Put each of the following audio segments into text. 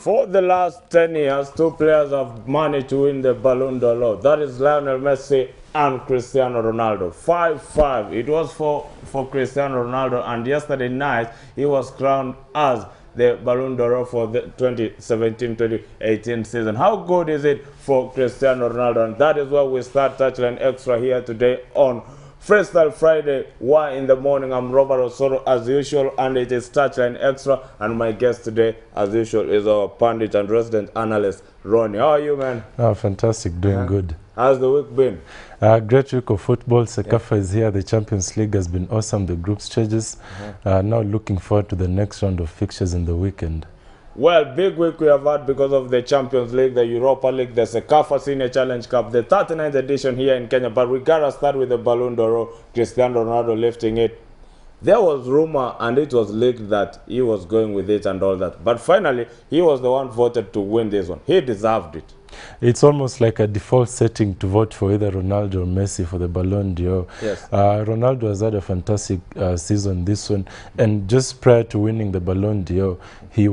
For the last 10 years, two players have managed to win the Ballon d'Or. That is Lionel Messi and Cristiano Ronaldo. 5-5. It was for Cristiano Ronaldo, and yesterday night he was crowned as the Ballon d'Or for the 2017-2018 season. How good is it for Cristiano Ronaldo? And that is why we start Touchline Extra here today on Freestyle Friday, Y in the morning. I'm Robert Osoro as usual, and it is Touchline Extra. And my guest today, as usual, is our pundit and resident analyst, Ronny. How are you, man? Oh, fantastic. Doing good. How's the week been? Great week of football. Sekafa is here. The Champions League has been awesome. The group stages. Now looking forward to the next round of fixtures in the weekend. Well, big week we have had because of the Champions League, the Europa League, the Sekafa Senior Challenge Cup, the 39th edition here in Kenya. But we gotta start with the Ballon d'Or, Cristiano Ronaldo lifting it. There was rumor and it was leaked that he was going with it and all that. But finally, he was the one voted to win this one. He deserved it. It's almost like a default setting to vote for either Ronaldo or Messi for the Ballon d'Or. Yes. Ronaldo has had a fantastic season this one, and just prior to winning the Ballon d'Or, he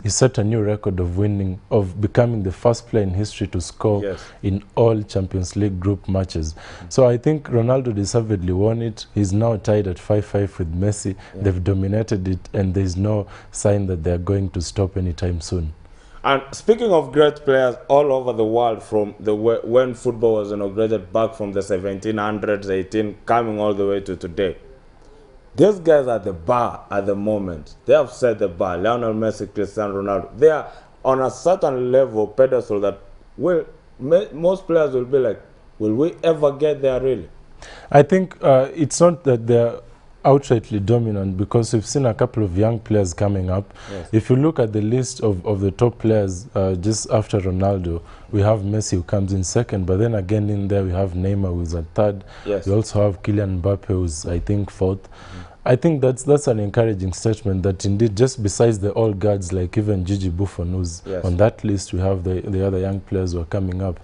set a new record of becoming the first player in history to score in all Champions League group matches. So I think Ronaldo deservedly won it. He's now tied at 5-5 with Messi. They've dominated it, and there's no sign that they're going to stop anytime soon. And speaking of great players all over the world, from when football was inaugurated back from the 1700s, 18, coming all the way to today, these guys are the bar at the moment. They have set the bar. Lionel Messi, Cristiano Ronaldo. They are on a certain level pedestal that most players will be like, will we ever get there really? I think it's not that they're outrightly dominant, because we've seen a couple of young players coming up. If you look at the list of the top players, just after Ronaldo, we have Messi, who comes in second, but then again in there we have Neymar, who's at third. We also have Kylian Mbappe, who's I think fourth. I think that's an encouraging statement that indeed, just besides the old guards like even Gigi Buffon, who's on that list, we have the other young players who are coming up.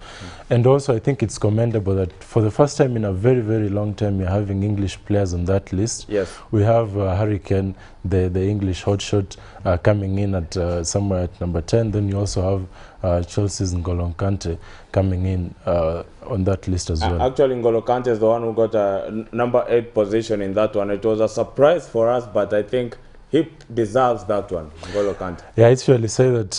And also I think it's commendable that for the first time in a very, very long time, you're having English players on that list. We have Harry Kane, the English hotshot, coming in at somewhere at number 10. Then you also have Chelsea's N'Golo Kante coming in on that list as well. Actually, N'Golo Kante is the one who got a number 8 position in that one. It was a surprise for us, but I think he deserves that one, N'Golo Kante. Yeah, I actually say that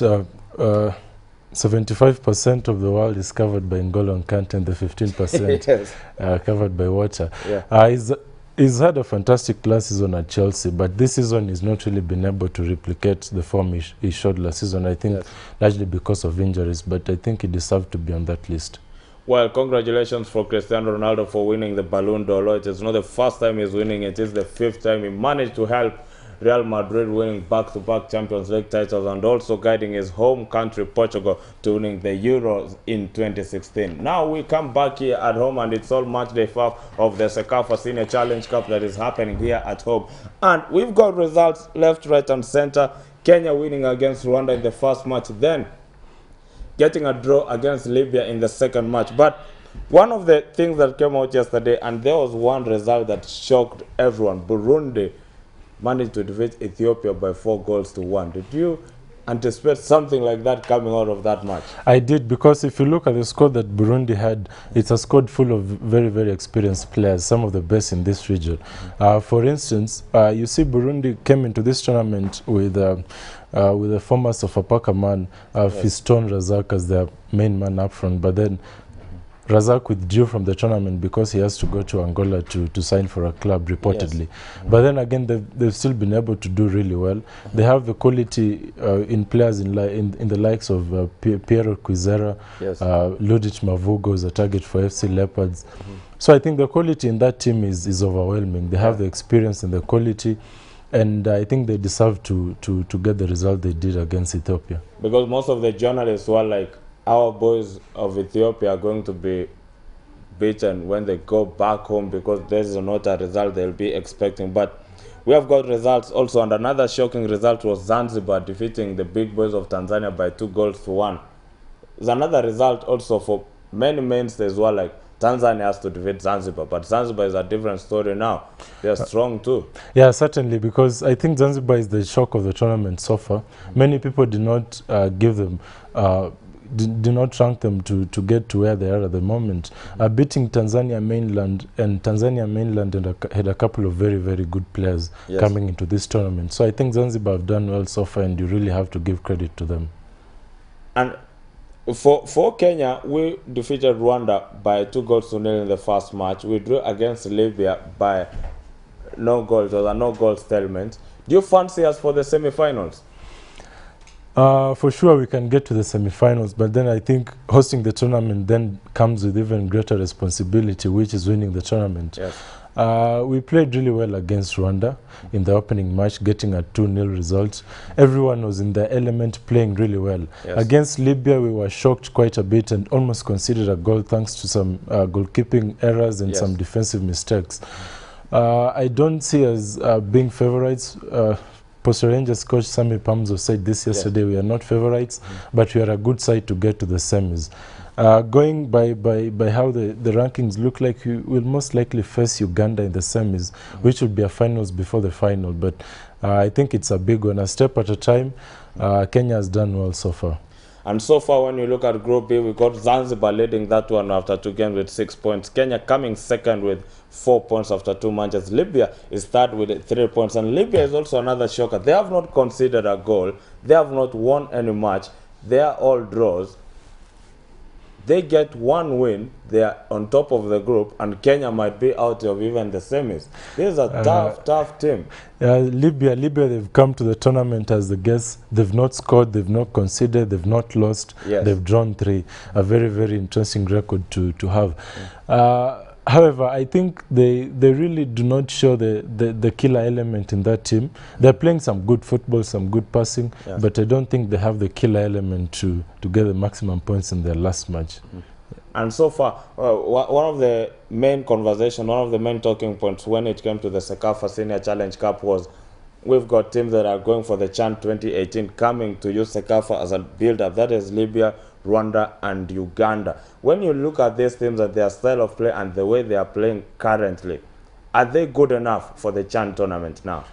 75% of the world is covered by N'Golo Kante, and the 15% covered by water. He's had a fantastic last season at Chelsea, but this season he's not really been able to replicate the form he showed last season, I think largely because of injuries, but I think he deserved to be on that list. Well, congratulations for Cristiano Ronaldo for winning the Ballon d'Or. It is not the first time he's winning, it is the 5th time. He managed to help Real Madrid winning back-to-back Champions League titles, and also guiding his home country, Portugal, to winning the Euros in 2016. Now we come back here at home, and it's all match day 5 of the Sekafa Senior Challenge Cup that is happening here at home. And we've got results left, right, and center. Kenya winning against Rwanda in the first match, then getting a draw against Libya in the second match. But one of the things that came out yesterday, and there was one result that shocked everyone: Burundi managed to defeat Ethiopia by 4-1. Did you anticipate something like that coming out of that match? I did, because if you look at the squad that Burundi had, it's a squad full of very, very experienced players, some of the best in this region. For instance, you see Burundi came into this tournament with the former Sofapaka man, Fiston Razak, as their main man up front, but then Razak withdrew from the tournament because he has to go to Angola to sign for a club, reportedly. But then again, they've still been able to do really well. They have the quality in players in the likes of Piero Quizera, Ludic Mavugo is a target for FC Leopards. So I think the quality in that team is overwhelming. They have the experience and the quality, and I think they deserve to get the result they did against Ethiopia. Because most of the journalists were like, our boys of Ethiopia are going to be beaten when they go back home, because this is not a result they'll be expecting. But we have got results also, and another shocking result was Zanzibar defeating the big boys of Tanzania by 2-1. There's another result also for many mainstays were like Tanzania has to defeat Zanzibar, but Zanzibar is a different story now. They're strong too. Yeah, certainly, because I think Zanzibar is the shock of the tournament so far. Many people did not give them, did not rank them to get to where they are at the moment. Beating Tanzania mainland, and Tanzania mainland had a couple of very, very good players coming into this tournament. So I think Zanzibar have done well so far, and you really have to give credit to them. And for Kenya, we defeated Rwanda by 2-0 in the first match. We drew against Libya by no goals. It was a no-goal stalemate. Do you fancy us for the semi-finals? For sure, we can get to the semi-finals, but then I think hosting the tournament then comes with even greater responsibility, which is winning the tournament. Yes. We played really well against Rwanda in the opening match, getting a 2-0 result. Everyone was in their element, playing really well. Yes. Against Libya, we were shocked quite a bit and almost conceded a goal thanks to some goalkeeping errors and some defensive mistakes. I don't see us being favourites. Poster Rangers coach Sami Pamzo said this yesterday, we are not favourites, but we are a good side to get to the semis. Going by how the rankings look like, we will most likely face Uganda in the semis, which will be a finals before the final. But I think it's a big one. A step at a time. Kenya has done well so far. And so far, when you look at Group B, we got Zanzibar leading that one after 2 games with 6 points. Kenya coming second with 4 points after 2 matches. Libya is third with 3 points. And Libya is also another shocker. They have not conceded a goal. They have not won any match. They are all draws. They get one win, they are on top of the group, and Kenya might be out of even the semis. This is a tough team. Libya, they've come to the tournament as the guests. They've not scored, they've not conceded, they've not lost. They've drawn 3. A very, very interesting record to have. However, I think they really do not show the killer element in that team. They're playing some good football, some good passing, but I don't think they have the killer element to get the maximum points in their last match. And so far, one of the main conversation, one of the main talking points when it came to the CECAFA Senior Challenge Cup was we've got teams that are going for the CHAN 2018 coming to use CECAFA as a build-up. That is Libya, Rwanda, and Uganda. When you look at these teams and their style of play and the way they are playing currently, are they good enough for the CHAN tournament now?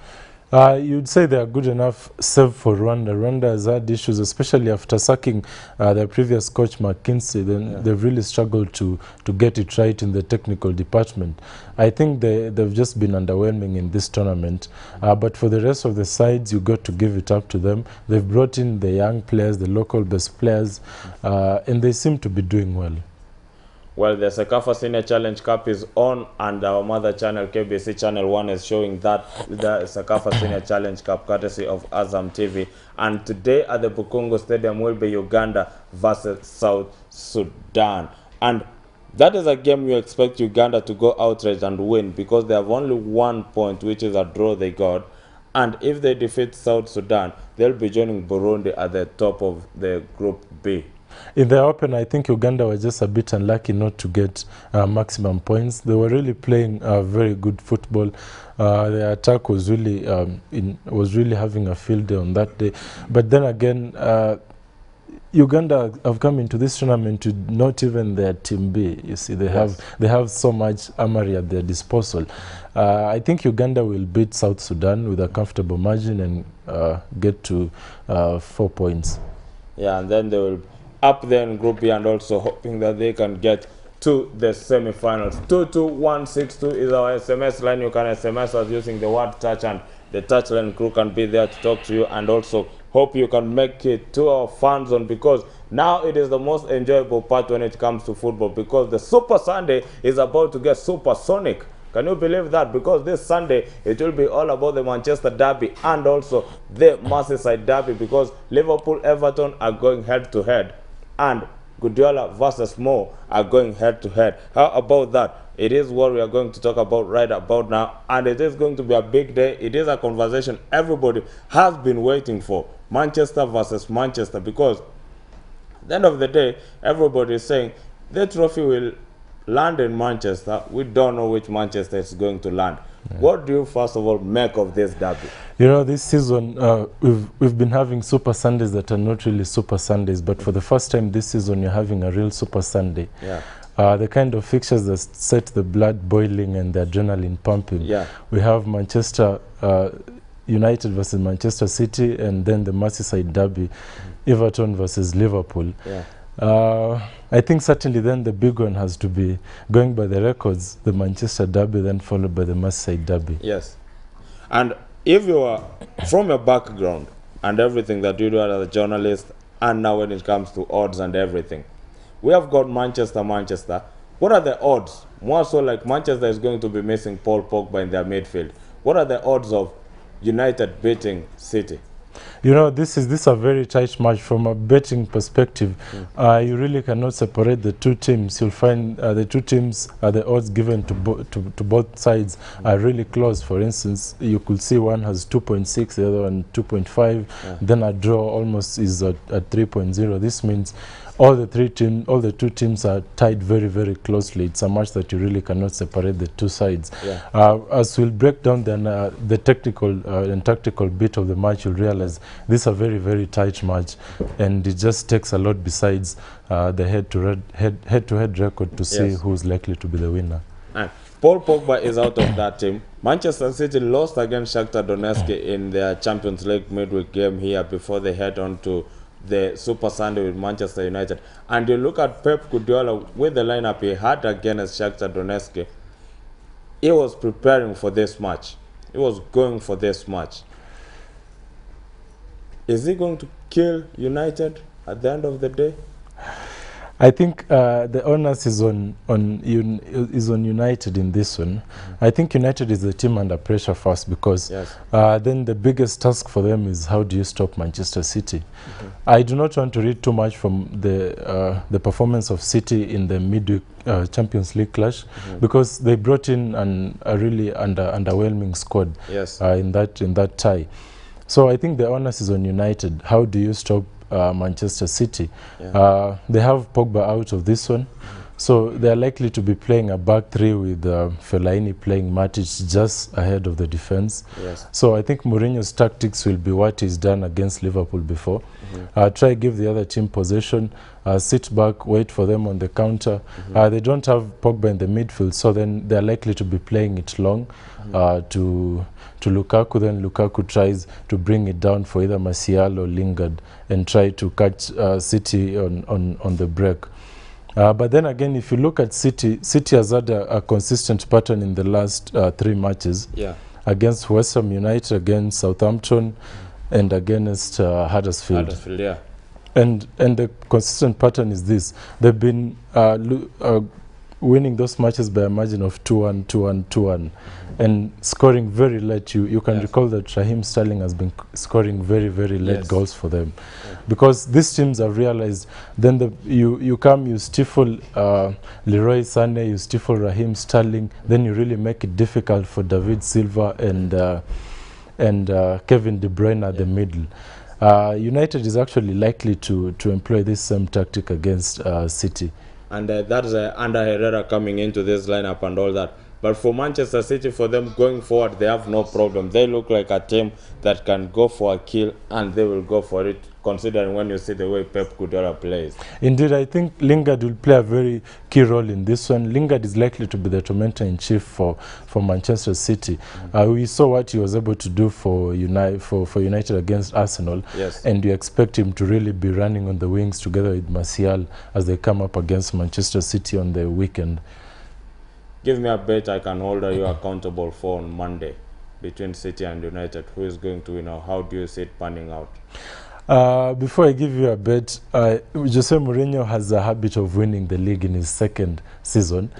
You'd say they are good enough, save for Rwanda. Rwanda has had issues, especially after sacking their previous coach, McKinsey. Then they've really struggled to get it right in the technical department. I think they've just been underwhelming in this tournament. But for the rest of the sides, you got to give it up to them. They've brought in the young players, the local best players, and they seem to be doing well. Well, the CECAFA Senior Challenge Cup is on, and our mother channel, KBC Channel 1, is showing that the CECAFA Senior Challenge Cup, courtesy of Azam TV. And today at the Bukungu Stadium will be Uganda versus South Sudan. And that is a game you expect Uganda to go outright and win, because they have only 1 point, which is a draw they got. And if they defeat South Sudan, they'll be joining Burundi at the top of the Group B. In the Open, I think Uganda were just a bit unlucky not to get maximum points. They were really playing very good football. The attack was really having a field day on that day. But then again, Uganda have come into this tournament to not even their team B. You see, they have so much armory at their disposal. I think Uganda will beat South Sudan with a comfortable margin and get to 4 points. Yeah, and then they will up there in Group B, and also hoping that they can get to the semi-finals. 22162 is our SMS line. You can SMS us using the word touch, and the Touchline crew can be there to talk to you, and also hope you can make it to our fan zone, because now it is the most enjoyable part when it comes to football, because the Super Sunday is about to get supersonic. Can you believe that? Because this Sunday, it will be all about the Manchester Derby and also the Merseyside Derby, because Liverpool, Everton are going head-to-head, and Guardiola versus Mo are going head-to-head. How about that? It is what we are going to talk about right about now, and it is going to be a big day. It is a conversation everybody has been waiting for. Manchester versus Manchester, because at the end of the day, everybody is saying the trophy will land in Manchester. We don't know which Manchester is going to land. What do you first of all make of this derby? You know, this season we've been having Super Sundays that are not really Super Sundays, but for the first time this season you're having a real Super Sunday. the kind of fixtures that set the blood boiling and the adrenaline pumping. Yeah. We have Manchester United versus Manchester City, and then the Merseyside derby, Everton versus Liverpool. Yeah. I think certainly then the big one has to be, going by the records, the Manchester derby, then followed by the Merseyside derby. Yes. And if you are from your background and everything that you do as a journalist, and now when it comes to odds and everything, we have got Manchester. What are the odds? More so like Manchester is going to be missing Paul Pogba in their midfield. What are the odds of United beating City? You know, this is a very tight match from a betting perspective. You really cannot separate the two teams. You'll find the two teams, the odds given to both sides are really close. For instance, you could see one has 2.6, the other one 2.5. Then a draw almost is at 3.0. This means all the two teams are tied very, very closely. It's a match that you really cannot separate the two sides. As we'll break down then the technical and tactical bit of the match, you'll realize this is a very, very tight match, and it just takes a lot besides the head-to-head record to see who's likely to be the winner. And Paul Pogba is out of that team. Manchester City lost against Shakhtar Donetsk in their Champions League midweek game here before they head on to the Super Sunday with Manchester United. And you look at Pep Guardiola with the lineup he had against Shakhtar Donetsk. He was preparing for this match. He was going for this match. Is he going to kill United at the end of the day? I think the onus is on United in this one. I think United is the team under pressure first, because then the biggest task for them is how do you stop Manchester City. I do not want to read too much from the performance of City in the midweek Champions League clash, because they brought in a really underwhelming squad in that tie. So I think the onus is on United. How do you stop Manchester City? They have Pogba out of this one, so they're likely to be playing a back three with Fellaini playing Matic just ahead of the defense. So I think Mourinho's tactics will be what he's done against Liverpool before. Try give the other team possession, sit back, wait for them on the counter. They don't have Pogba in the midfield, so then they're likely to be playing it long to Lukaku. Then Lukaku tries to bring it down for either Martial or Lingard and try to catch City on the break. But then again, if you look at City has had a consistent pattern in the last 3 matches. Against West Ham United, against Southampton, and against Huddersfield. And the consistent pattern is this: they've been winning those matches by a margin of 2-1, 2-1, 2-1, and scoring very late. You can recall that Raheem Sterling has been scoring very, very late goals for them, because these teams have realized then you stifle Leroy Sané, you stifle Raheem Sterling, then you really make it difficult for David Silva and Kevin De Bruyne at the middle. United is actually likely to employ this same tactic against City. And that is under Herrera coming into this lineup and all that. But for Manchester City, for them going forward, they have no problem. They look like a team that can go for a kill, and they will go for it, considering when you see the way Pep Guardiola plays. Indeed, I think Lingard will play a very key role in this one. Lingard is likely to be the tormentor-in-chief for Manchester City. We saw what he was able to do for United against Arsenal, and you expect him to really be running on the wings together with Martial as they come up against Manchester City on the weekend. Give me a bet I can hold you accountable for on Monday between City and United. Who is going to win, or how do you see it panning out? Before I give you a bet, Jose Mourinho has a habit of winning the league in his second season.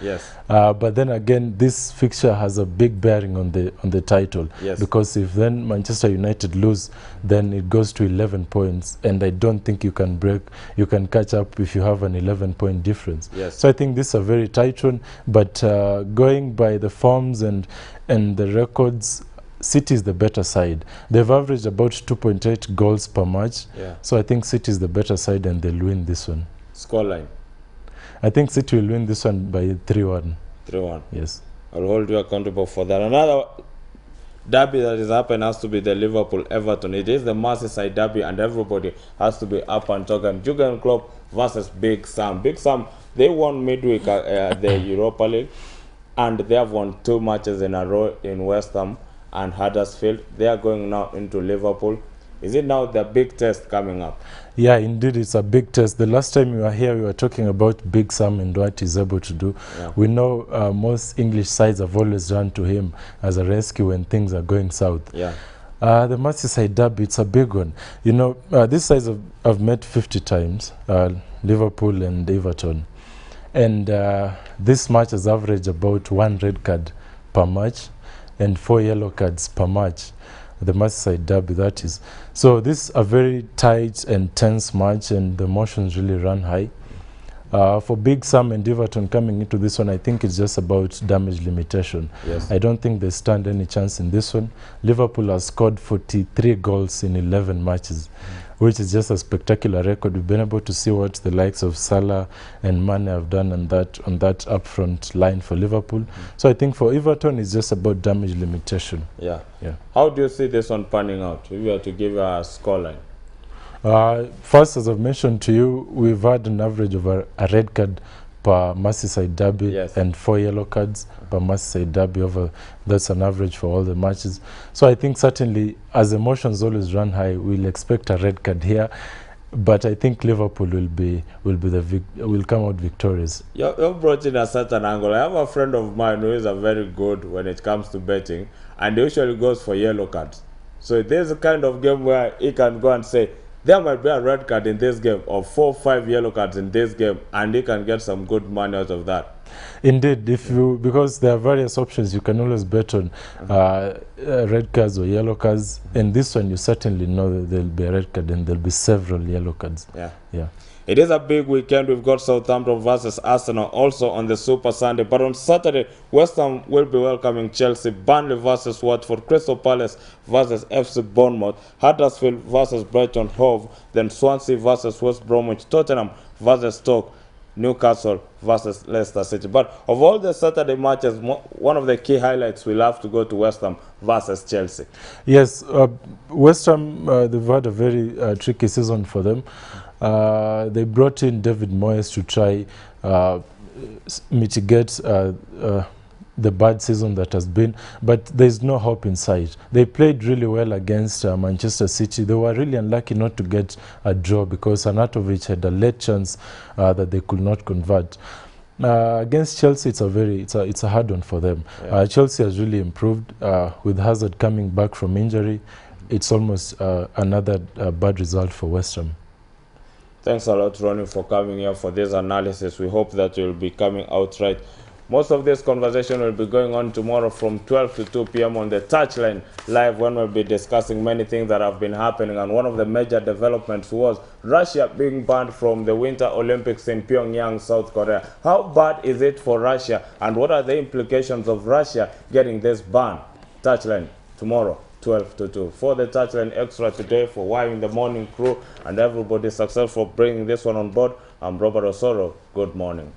But then again, this fixture has a big bearing on the title. Because if then Manchester United lose, then it goes to 11 points, and I don't think you can catch up if you have an 11-point difference. So I think this is a very tight one. But going by the forms and the records, City is the better side. They've averaged about 2.8 goals per match. So I think City is the better side, and they'll win this one. Scoreline? I think City will win this one by 3-1. 3-1? Yes. I'll hold you accountable for that. Another derby that is happening has to be the Liverpool-Everton. It is the Merseyside derby, and everybody has to be up and talking. Jurgen Klopp versus Big Sam. Big Sam They won midweek the Europa League, and they have won 2 matches in a row in West Ham and Huddersfield. They are going now into Liverpool. Is it now the big test coming up? Yeah, indeed, it's a big test. The last time we were here, we were talking about Big Sam and what he's able to do. Yeah. We know most English sides have always run to him as a rescue when things are going south. Yeah. The Merseyside derby, it's a big one. You know, these sides have met 50 times, Liverpool and Everton. And this match has averaged about 1 red card per match and 4 yellow cards per match. The Merseyside derby, that is. So this is a very tight and tense match, and the emotions really run high. For Big Sam and Everton coming into this one, I think it's just about damage limitation. Yes. I don't think they stand any chance in this one. Liverpool has scored 43 goals in 11 matches, which is just a spectacular record. We've been able to see what the likes of Salah and Mane have done on that upfront line for Liverpool. So I think for Everton, it's just about damage limitation. Yeah. Yeah. How do you see this one panning out? If you were to give a scoreline. First, as I've mentioned to you, we've had an average of a red card per Merseyside derby, Yes. and 4 yellow cards per Merseyside derby. That's an average for all the matches. So I think certainly, as emotions always run high, we'll expect a red card here. But I think Liverpool will come out victorious. You brought in a certain angle. I have a friend of mine who is a very good when it comes to betting, and he usually goes for yellow cards. So there's a kind of game where he can go and say, there might be a red card in this game, or 4 or 5 yellow cards in this game, and he can get some good money out of that. Indeed, because there are various options, you can always bet on red cards or yellow cards. And this one, you certainly know that there'll be a red card and there'll be several yellow cards. Yeah. Yeah. It is a big weekend. We've got Southampton versus Arsenal also on the Super Sunday. But on Saturday, West Ham will be welcoming Chelsea, Burnley versus Watford, Crystal Palace versus FC Bournemouth, Huddersfield versus Brighton Hove, then Swansea versus West Bromwich, Tottenham versus Stoke, Newcastle versus Leicester City. But of all the Saturday matches, one of the key highlights will have to go to West Ham versus Chelsea. Yes, West Ham, they've had a very tricky season for them. They brought in David Moyes to try mitigate the bad season that has been, but there's no hope in sight. They played really well against Manchester City. They were really unlucky not to get a draw because Arnautovic had a late chance that they could not convert. Against Chelsea, it's a hard one for them. Yeah. Chelsea has really improved with Hazard coming back from injury. It's almost another bad result for West Ham. Thanks a lot, Ronny, for coming here for this analysis. We hope that you'll be coming out right. Most of this conversation will be going on tomorrow from 12 to 2 p.m. on the Touchline Live, when we'll be discussing many things that have been happening. And one of the major developments was Russia being banned from the Winter Olympics in Pyongyang, South Korea. How bad is it for Russia, and what are the implications of Russia getting this ban? Touchline tomorrow, 12 to 2. For the Touchline Extra today, for Y in the Morning crew and everybody successful for bringing this one on board, I'm Robert Osoro. Good morning.